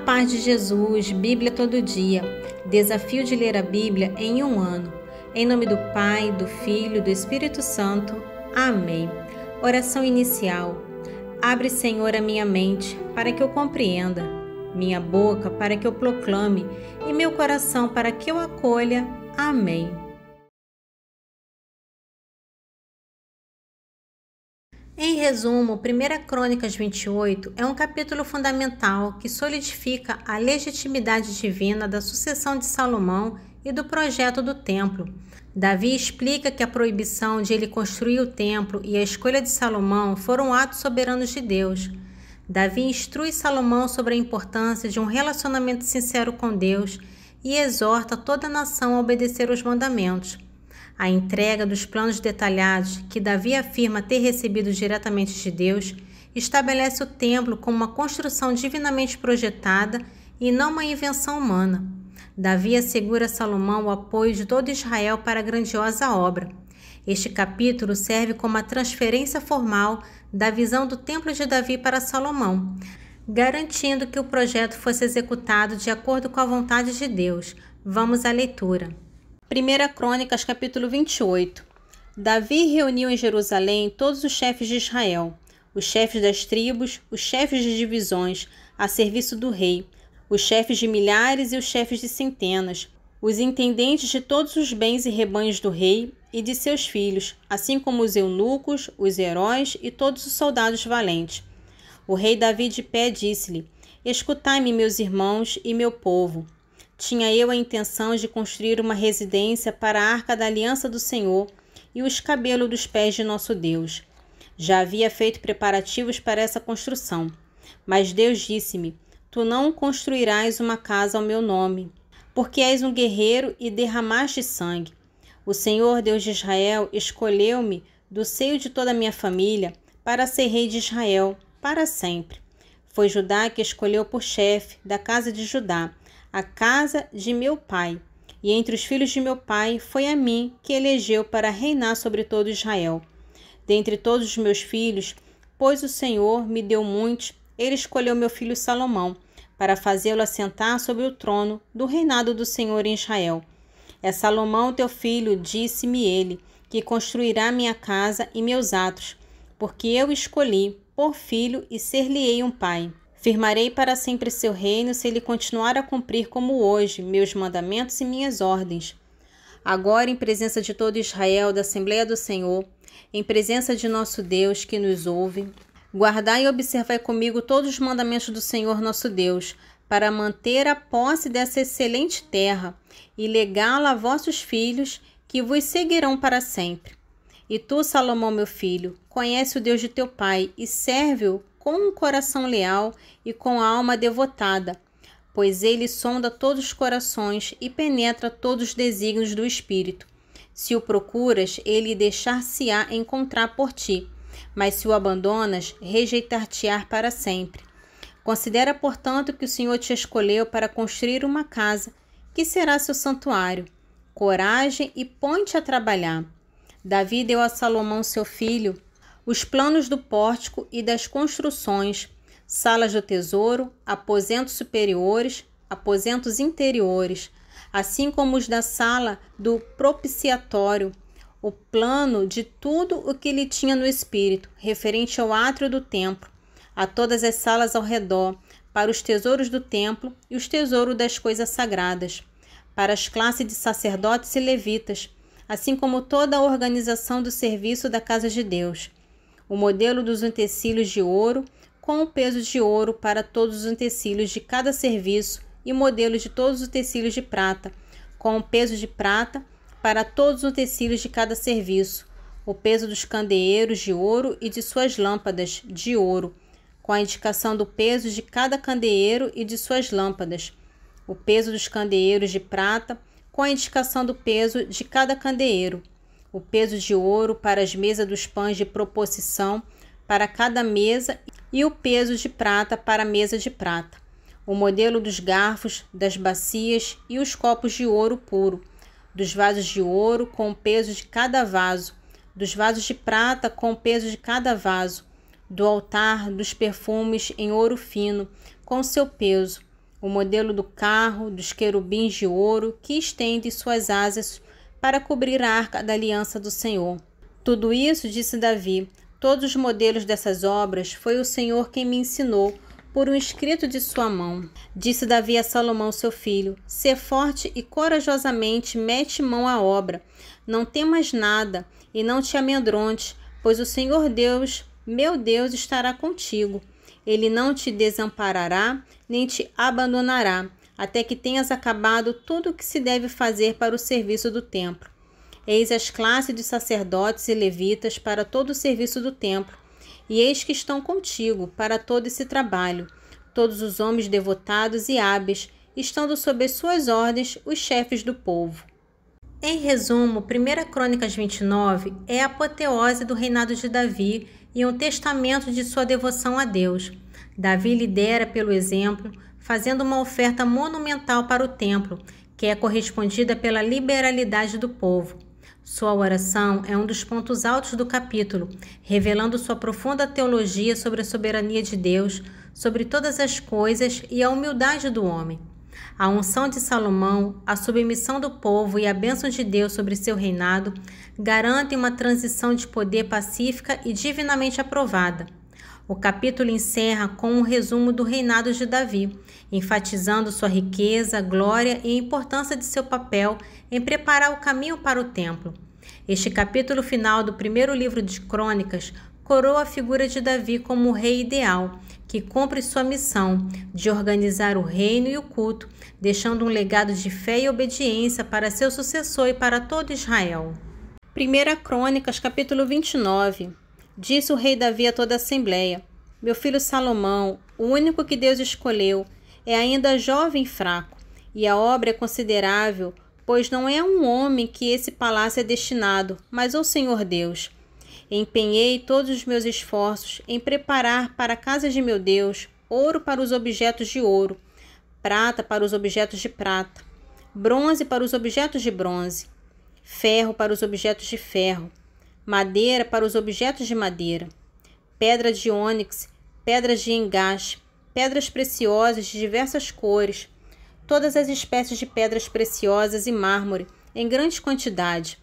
paz de Jesus, Bíblia todo dia. Desafio de ler a Bíblia em um ano. Em nome do Pai, do Filho e do Espírito Santo. Amém. Oração inicial. Abre, Senhor, a minha mente para que eu compreenda, minha boca para que eu proclame e meu coração para que eu acolha. Amém. Em resumo, 1 Crônicas 28 é um capítulo fundamental que solidifica a legitimidade divina da sucessão de Salomão e do projeto do templo. Davi explica que a proibição de ele construir o templo e a escolha de Salomão foram atos soberanos de Deus. Davi instrui Salomão sobre a importância de um relacionamento sincero com Deus e exorta toda a nação a obedecer os mandamentos. A entrega dos planos detalhados que Davi afirma ter recebido diretamente de Deus estabelece o templo como uma construção divinamente projetada e não uma invenção humana. Davi assegura a Salomão o apoio de todo Israel para a grandiosa obra. Este capítulo serve como a transferência formal da visão do templo de Davi para Salomão, garantindo que o projeto fosse executado de acordo com a vontade de Deus. Vamos à leitura. 1 Crônicas, capítulo 28. Davi reuniu em Jerusalém todos os chefes de Israel, os chefes das tribos, os chefes de divisões, a serviço do rei, os chefes de milhares e os chefes de centenas, os intendentes de todos os bens e rebanhos do rei e de seus filhos, assim como os eunucos, os heróis e todos os soldados valentes. O rei Davi de pé disse-lhe: Escutai-me, meus irmãos e meu povo. Tinha eu a intenção de construir uma residência para a arca da aliança do Senhor e o escabelo dos pés de nosso Deus. Já havia feito preparativos para essa construção. Mas Deus disse-me: Tu não construirás uma casa ao meu nome, porque és um guerreiro e derramaste sangue. O Senhor, Deus de Israel, escolheu-me do seio de toda a minha família para ser rei de Israel para sempre. Foi Judá que escolheu por chefe da casa de Judá a casa de meu pai, e entre os filhos de meu pai foi a mim que elegeu para reinar sobre todo Israel. Dentre todos os meus filhos, pois o Senhor me deu muitos, ele escolheu meu filho Salomão, para fazê-lo assentar sobre o trono do reinado do Senhor em Israel. É Salomão teu filho, disse-me ele, que construirá minha casa e meus atos, porque eu escolhi por filho e ser-lhe-ei um pai. Firmarei para sempre seu reino se ele continuar a cumprir como hoje meus mandamentos e minhas ordens. Agora, em presença de todo Israel, da Assembleia do Senhor, em presença de nosso Deus que nos ouve, guardai e observai comigo todos os mandamentos do Senhor nosso Deus, para manter a posse dessa excelente terra e legá-la a vossos filhos, que vos seguirão para sempre. E tu, Salomão, meu filho, conhece o Deus de teu pai e serve-o com um coração leal e com a alma devotada, pois ele sonda todos os corações e penetra todos os desígnios do Espírito. Se o procuras, ele deixar-se-á encontrar por ti, mas se o abandonas, rejeitar-te-á para sempre. Considera, portanto, que o Senhor te escolheu para construir uma casa, que será seu santuário. Coragem e põe-te a trabalhar. Davi deu a Salomão, seu filho, os planos do pórtico e das construções, salas do tesouro, aposentos superiores, aposentos interiores, assim como os da sala do propiciatório, o plano de tudo o que lhe tinha no espírito, referente ao átrio do templo, a todas as salas ao redor, para os tesouros do templo e os tesouros das coisas sagradas, para as classes de sacerdotes e levitas, assim como toda a organização do serviço da casa de Deus. O modelo dos utensílios de ouro, com o peso de ouro para todos os utensílios de cada serviço, e modelo de todos os utensílios de prata, com o peso de prata para todos os utensílios de cada serviço, o peso dos candeeiros de ouro e de suas lâmpadas de ouro, com a indicação do peso de cada candeeiro e de suas lâmpadas, o peso dos candeeiros de prata, com a indicação do peso de cada candeeiro, o peso de ouro para as mesas dos pães de proposição para cada mesa e o peso de prata para a mesa de prata, o modelo dos garfos, das bacias e os copos de ouro puro, dos vasos de ouro com o peso de cada vaso, dos vasos de prata com o peso de cada vaso, do altar dos perfumes em ouro fino com seu peso, o modelo do carro, dos querubins de ouro que estendem suas asas para cobrir a arca da aliança do Senhor. Tudo isso, disse Davi, todos os modelos dessas obras foi o Senhor quem me ensinou por um escrito de sua mão. Disse Davi a Salomão, seu filho, sê forte e corajosamente mete mão à obra. Não temas nada e não te amedrontes, pois o Senhor Deus, meu Deus, estará contigo. Ele não te desamparará, nem te abandonará, até que tenhas acabado tudo o que se deve fazer para o serviço do templo. Eis as classes de sacerdotes e levitas para todo o serviço do templo, e eis que estão contigo para todo esse trabalho. Todos os homens devotados e hábeis, estando sob as suas ordens os chefes do povo. Em resumo, 1 Crônicas 29 é a apoteose do reinado de Davi e um testamento de sua devoção a Deus. Davi lidera pelo exemplo, fazendo uma oferta monumental para o templo, que é correspondida pela liberalidade do povo. Sua oração é um dos pontos altos do capítulo, revelando sua profunda teologia sobre a soberania de Deus, sobre todas as coisas e a humildade do homem. A unção de Salomão, a submissão do povo e a bênção de Deus sobre seu reinado garantem uma transição de poder pacífica e divinamente aprovada. O capítulo encerra com um resumo do reinado de Davi, enfatizando sua riqueza, glória e a importância de seu papel em preparar o caminho para o templo. Este capítulo final do primeiro livro de Crônicas coroa a figura de Davi como o rei ideal, que cumpre sua missão de organizar o reino e o culto, deixando um legado de fé e obediência para seu sucessor e para todo Israel. 1 Crônicas, capítulo 29. Disse o rei Davi a toda a assembleia: meu filho Salomão, o único que Deus escolheu, é ainda jovem e fraco, e a obra é considerável, pois não é a um homem que esse palácio é destinado, mas ao Senhor Deus. Empenhei todos os meus esforços em preparar para a casa de meu Deus ouro para os objetos de ouro, prata para os objetos de prata, bronze para os objetos de bronze, ferro para os objetos de ferro, madeira para os objetos de madeira, pedra de ônix, pedras de engaste, pedras preciosas de diversas cores, todas as espécies de pedras preciosas e mármore em grande quantidade.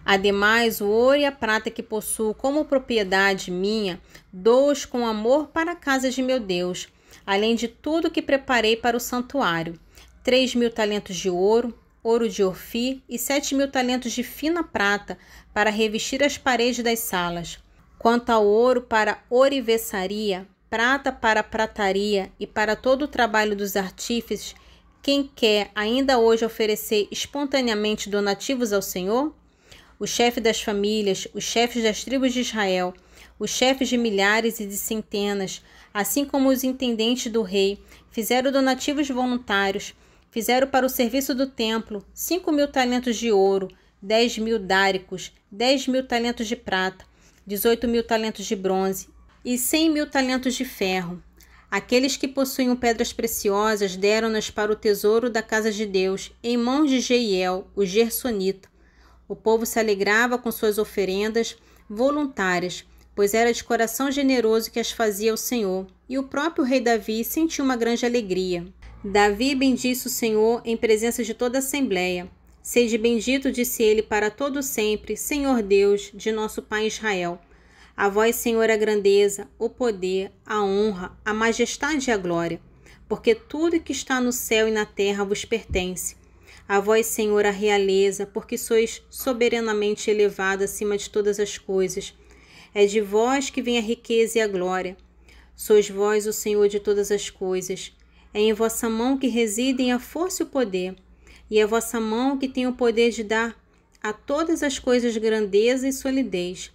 Ademais, o ouro e a prata que possuo como propriedade minha, dou-os com amor para a casa de meu Deus, além de tudo que preparei para o santuário: 3.000 talentos de ouro, ouro de Ofir e 7.000 talentos de fina prata para revestir as paredes das salas. Quanto ao ouro para ourivesaria, prata para prataria e para todo o trabalho dos artífices, quem quer ainda hoje oferecer espontaneamente donativos ao Senhor? O chefe das famílias, os chefes das tribos de Israel, os chefes de milhares e de centenas, assim como os intendentes do rei, fizeram donativos voluntários, fizeram para o serviço do templo 5.000 talentos de ouro, 10.000 dáricos, 10.000 talentos de prata, 18.000 talentos de bronze e 100.000 talentos de ferro. Aqueles que possuíam pedras preciosas deram-nas para o tesouro da casa de Deus, em mãos de Jeiel, o gersonita. O povo se alegrava com suas oferendas voluntárias, pois era de coração generoso que as fazia ao Senhor, e o próprio rei Davi sentiu uma grande alegria. Davi bendisse o Senhor em presença de toda a assembleia. Seja bendito, disse ele, para todo sempre, Senhor Deus de nosso pai Israel. A vós, Senhor, a grandeza, o poder, a honra, a majestade e a glória, porque tudo que está no céu e na terra vos pertence. A vós, Senhor, a realeza, porque sois soberanamente elevado acima de todas as coisas. É de vós que vem a riqueza e a glória. Sois vós o Senhor de todas as coisas. É em vossa mão que residem a força e o poder, e é vossa mão que tem o poder de dar a todas as coisas grandeza e solidez.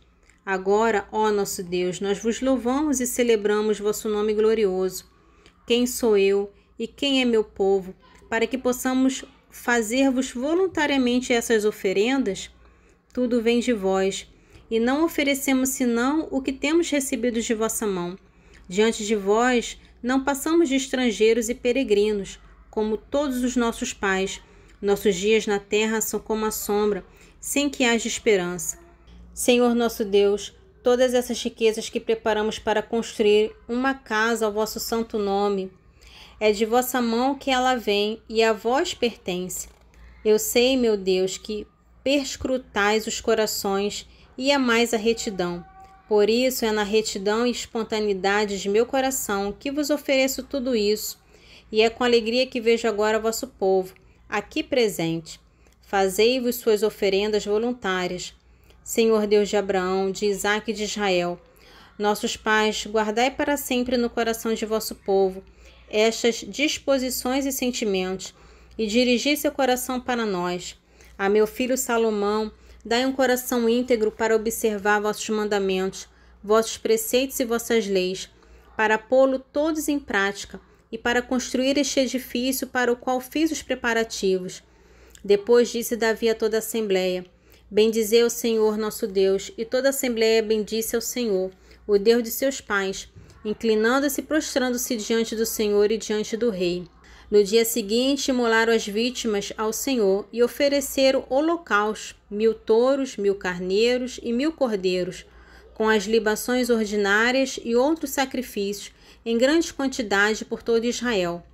Agora, ó nosso Deus, nós vos louvamos e celebramos vosso nome glorioso. Quem sou eu e quem é meu povo, para que possamos fazer-vos voluntariamente essas oferendas? Tudo vem de vós, e não oferecemos senão o que temos recebido de vossa mão. Diante de vós não passamos de estrangeiros e peregrinos, como todos os nossos pais. Nossos dias na terra são como a sombra, sem que haja esperança. Senhor nosso Deus, todas essas riquezas que preparamos para construir uma casa ao vosso santo nome, É de vossa mão que ela vem, e a vós pertence. Eu sei, meu Deus, que perscrutais os corações e amais a retidão. Por isso é na retidão e espontaneidade de meu coração que vos ofereço tudo isso, e é com alegria que vejo agora vosso povo, aqui presente. Fazei-vos suas oferendas voluntárias, Senhor Deus de Abraão, de Isaque e de Israel. Nossos pais, guardai para sempre no coração de vosso povo estas disposições e sentimentos, e dirigi seu coração para nós. A meu filho Salomão, dai um coração íntegro para observar vossos mandamentos, vossos preceitos e vossas leis, para pô-lo todos em prática, e para construir este edifício para o qual fiz os preparativos. Depois disse Davi a toda a assembleia: Bendizei o Senhor nosso Deus. E toda a assembleia bendisse ao Senhor, o Deus de seus pais, inclinando-se e prostrando-se diante do Senhor e diante do rei. No dia seguinte, imolaram as vítimas ao Senhor e ofereceram holocaustos, 1000 touros, 1000 carneiros e 1000 cordeiros, com as libações ordinárias e outros sacrifícios, em grande quantidade por todo Israel.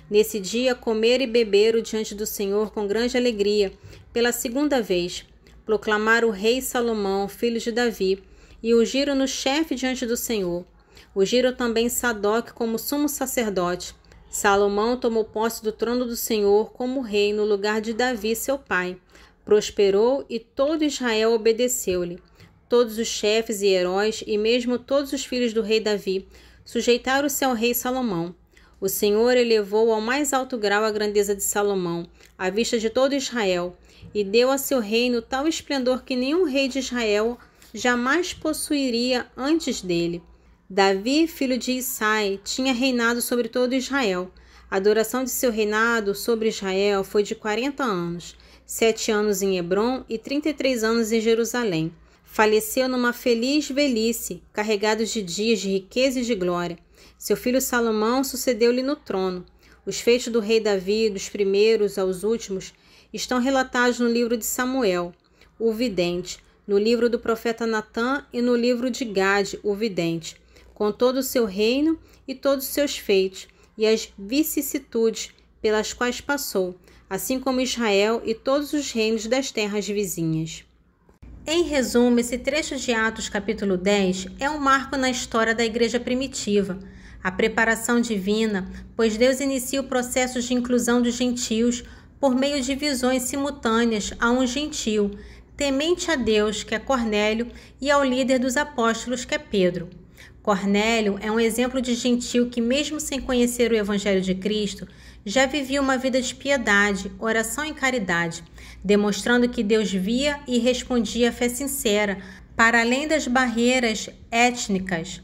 Nesse dia, comeram e beberam diante do Senhor com grande alegria, pela segunda vez. Proclamaram o rei Salomão, filho de Davi, e ungiram-no chefe diante do Senhor. Ungiram também Sadoque como sumo sacerdote. Salomão tomou posse do trono do Senhor como rei no lugar de Davi, seu pai. Prosperou e todo Israel obedeceu-lhe. Todos os chefes e heróis, e mesmo todos os filhos do rei Davi, sujeitaram-se ao rei Salomão. O Senhor elevou ao mais alto grau a grandeza de Salomão, à vista de todo Israel, e deu a seu reino tal esplendor que nenhum rei de Israel jamais possuiria antes dele. Davi, filho de Isai, tinha reinado sobre todo Israel. A duração de seu reinado sobre Israel foi de 40 anos, 7 anos em Hebrom e 33 anos em Jerusalém. Faleceu numa feliz velhice, carregado de dias de riqueza e de glória. Seu filho Salomão sucedeu-lhe no trono. Os feitos do rei Davi, dos primeiros aos últimos, estão relatados no livro de Samuel, o vidente, no livro do profeta Natã e no livro de Gade, o vidente, com todo o seu reino e todos os seus feitos, e as vicissitudes pelas quais passou, assim como Israel e todos os reinos das terras vizinhas. Em resumo, esse trecho de Atos capítulo 10 é um marco na história da igreja primitiva, a preparação divina, pois Deus inicia o processo de inclusão dos gentios por meio de visões simultâneas a um gentio, temente a Deus, que é Cornélio, e ao líder dos apóstolos, que é Pedro. Cornélio é um exemplo de gentio que, mesmo sem conhecer o Evangelho de Cristo, já vivia uma vida de piedade, oração e caridade, demonstrando que Deus via e respondia a fé sincera, para além das barreiras étnicas.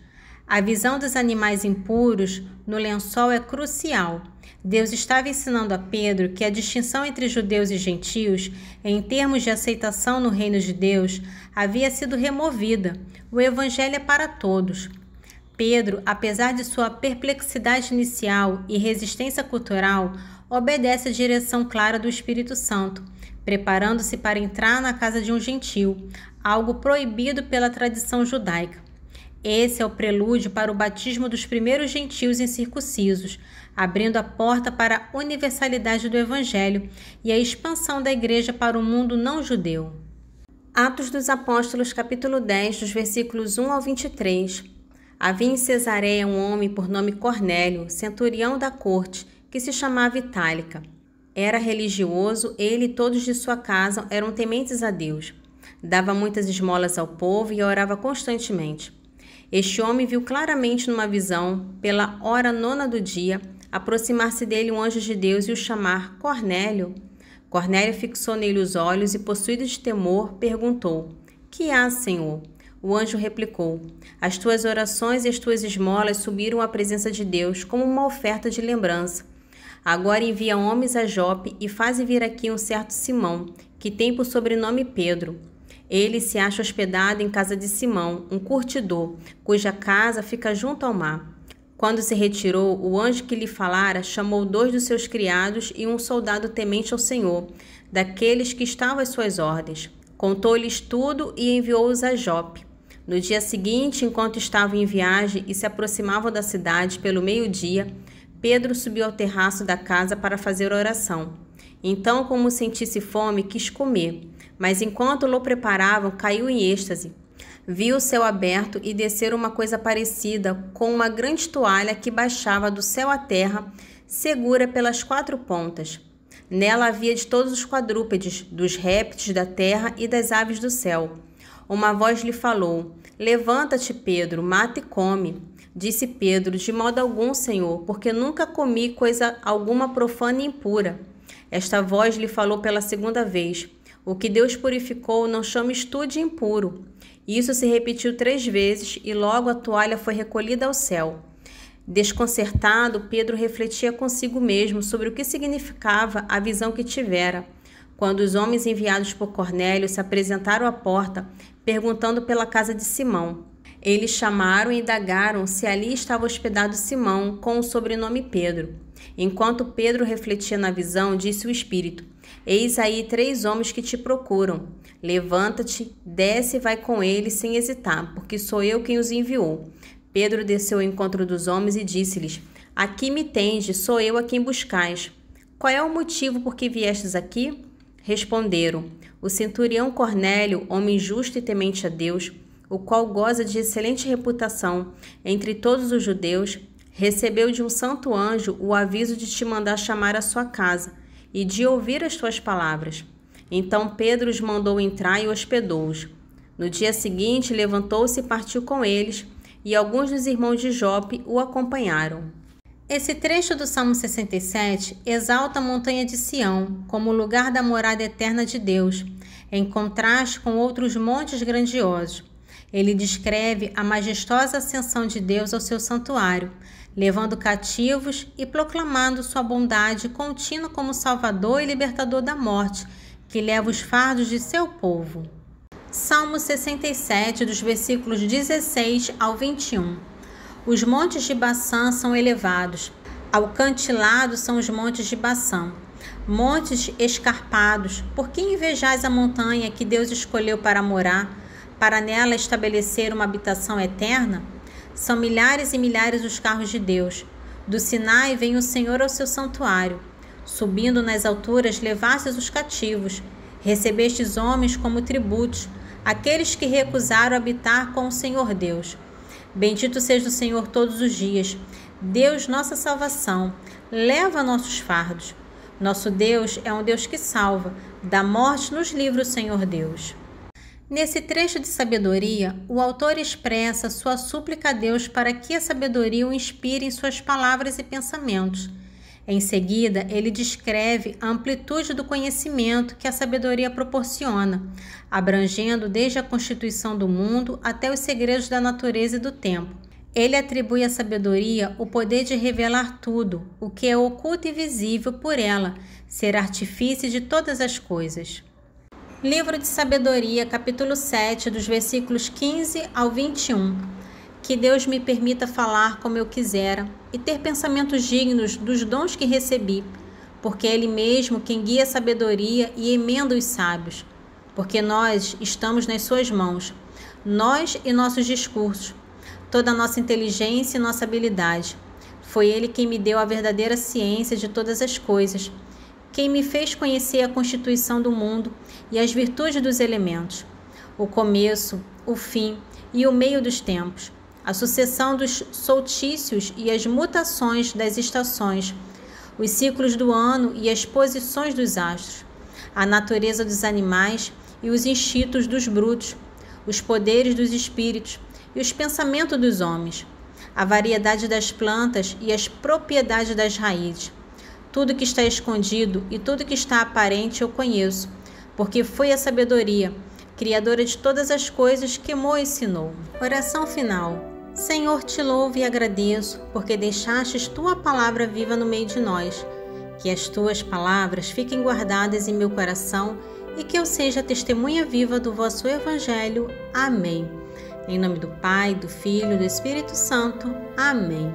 A visão dos animais impuros no lençol é crucial. Deus estava ensinando a Pedro que a distinção entre judeus e gentios, em termos de aceitação no reino de Deus, havia sido removida. O Evangelho é para todos. Pedro, apesar de sua perplexidade inicial e resistência cultural, obedece à direção clara do Espírito Santo, preparando-se para entrar na casa de um gentio, algo proibido pela tradição judaica. Esse é o prelúdio para o batismo dos primeiros gentios incircuncisos, abrindo a porta para a universalidade do Evangelho e a expansão da Igreja para o mundo não judeu. Atos dos Apóstolos, capítulo 10, dos versículos 1 ao 23. Havia em Cesareia um homem por nome Cornélio, centurião da corte, que se chamava Itálica. Era religioso, ele e todos de sua casa eram tementes a Deus. Dava muitas esmolas ao povo e orava constantemente. Este homem viu claramente numa visão, pela hora 9ª do dia, aproximar-se dele um anjo de Deus e o chamar Cornélio. Cornélio fixou nele os olhos e, possuído de temor, perguntou: Que há, Senhor? O anjo replicou: As tuas orações e as tuas esmolas subiram à presença de Deus como uma oferta de lembrança. Agora envia homens a Jope e faze vir aqui um certo Simão, que tem por sobrenome Pedro. Ele se acha hospedado em casa de Simão, um curtidor, cuja casa fica junto ao mar. Quando se retirou, o anjo que lhe falara chamou 2 dos seus criados e um soldado temente ao Senhor, daqueles que estavam às suas ordens. Contou-lhes tudo e enviou-os a Jope. No dia seguinte, enquanto estavam em viagem e se aproximavam da cidade pelo meio-dia, Pedro subiu ao terraço da casa para fazer oração. Então, como sentisse fome, quis comer, mas enquanto o preparavam, caiu em êxtase. Viu o céu aberto e descer uma coisa parecida com uma grande toalha que baixava do céu à terra, segura pelas 4 pontas. Nela havia de todos os quadrúpedes, dos répteis da terra e das aves do céu. Uma voz lhe falou: Levanta-te, Pedro, mata e come. Disse Pedro: De modo algum, Senhor, porque nunca comi coisa alguma profana e impura. Esta voz lhe falou pela 2ª vez: O que Deus purificou, não chames tu de impuro. Isso se repetiu 3 vezes e logo a toalha foi recolhida ao céu. Desconcertado, Pedro refletia consigo mesmo sobre o que significava a visão que tivera. Quando os homens enviados por Cornélio se apresentaram à porta, perguntando pela casa de Simão. Eles chamaram e indagaram se ali estava hospedado Simão, com o sobrenome Pedro. Enquanto Pedro refletia na visão, disse o Espírito: Eis aí 3 homens que te procuram. Levanta-te, desce e vai com eles sem hesitar, porque sou eu quem os enviou. Pedro desceu ao encontro dos homens e disse-lhes: Aqui me tendes, sou eu a quem buscais. Qual é o motivo por que viestes aqui? Responderam: O centurião Cornélio, homem justo e temente a Deus, o qual goza de excelente reputação entre todos os judeus, recebeu de um santo anjo o aviso de te mandar chamar à sua casa e de ouvir as tuas palavras. Então Pedro os mandou entrar e hospedou-os. No dia seguinte, levantou-se e partiu com eles, e alguns dos irmãos de Jope o acompanharam. Esse trecho do Salmo 67 exalta a montanha de Sião como lugar da morada eterna de Deus, em contraste com outros montes grandiosos. Ele descreve a majestosa ascensão de Deus ao seu santuário, levando cativos e proclamando sua bondade contínua como Salvador e Libertador da morte, que leva os fardos de seu povo. Salmo 67, dos versículos 16 ao 21. Os montes de Baçã são elevados, alcantilados são os montes de Baçã. Montes escarpados, por que invejais a montanha que Deus escolheu para morar, para nela estabelecer uma habitação eterna? São milhares e milhares os carros de Deus. Do Sinai vem o Senhor ao seu santuário. Subindo nas alturas, levastes os cativos. Recebestes homens como tributos, aqueles que recusaram habitar com o Senhor Deus. Bendito seja o Senhor todos os dias. Deus, nossa salvação, leva nossos fardos. Nosso Deus é um Deus que salva. Da morte nos livra o Senhor Deus. Nesse trecho de sabedoria, o autor expressa sua súplica a Deus para que a sabedoria o inspire em suas palavras e pensamentos. Em seguida, ele descreve a amplitude do conhecimento que a sabedoria proporciona, abrangendo desde a constituição do mundo até os segredos da natureza e do tempo. Ele atribui à sabedoria o poder de revelar tudo, o que é oculto e visível por ela, ser artifício de todas as coisas. Livro de Sabedoria, capítulo 7, dos versículos 15 ao 21. Que Deus me permita falar como eu quisera e ter pensamentos dignos dos dons que recebi, porque é Ele mesmo quem guia a sabedoria e emenda os sábios, porque nós estamos nas suas mãos, nós e nossos discursos, toda a nossa inteligência e nossa habilidade. Foi Ele quem me deu a verdadeira ciência de todas as coisas, quem me fez conhecer a constituição do mundo e as virtudes dos elementos, o começo, o fim e o meio dos tempos, a sucessão dos solstícios e as mutações das estações, os ciclos do ano e as posições dos astros, a natureza dos animais e os instintos dos brutos, os poderes dos espíritos e os pensamentos dos homens, a variedade das plantas e as propriedades das raízes. Tudo que está escondido e tudo que está aparente eu conheço, porque foi a sabedoria, criadora de todas as coisas, que Mo ensinou. Oração final. Senhor, te louvo e agradeço, porque deixastes tua palavra viva no meio de nós. Que as tuas palavras fiquem guardadas em meu coração e que eu seja testemunha viva do vosso Evangelho. Amém. Em nome do Pai, do Filho e do Espírito Santo. Amém.